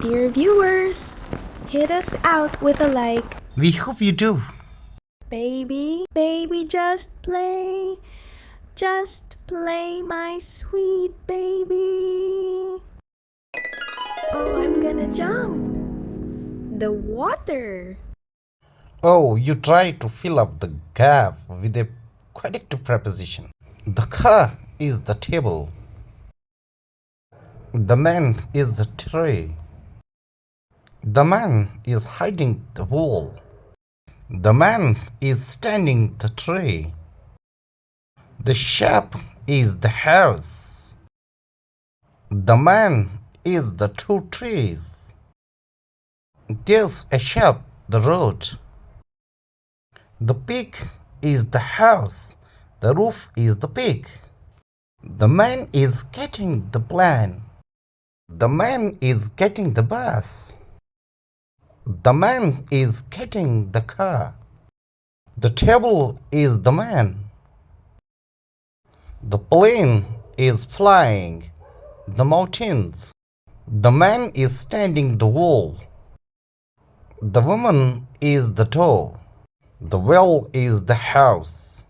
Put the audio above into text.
Dear viewers, hit us out with a like. We hope you do. Baby, baby, just play my sweet baby. Oh, I'm gonna jump. The water. Oh, you try to fill up the gap with a corrective preposition. The car is the table. The man is the tray. The man is hiding the wall. The man is standing the tray. The shop is the house. The man is the two trees. There's a shop, the road. The pig is the house. The roof is the pig. The man is getting the plan. The man is getting the bus. The man is getting the car. The table is the man. The plane is flying the mountains. The man is standing the wall. The woman is the door. The well is the house.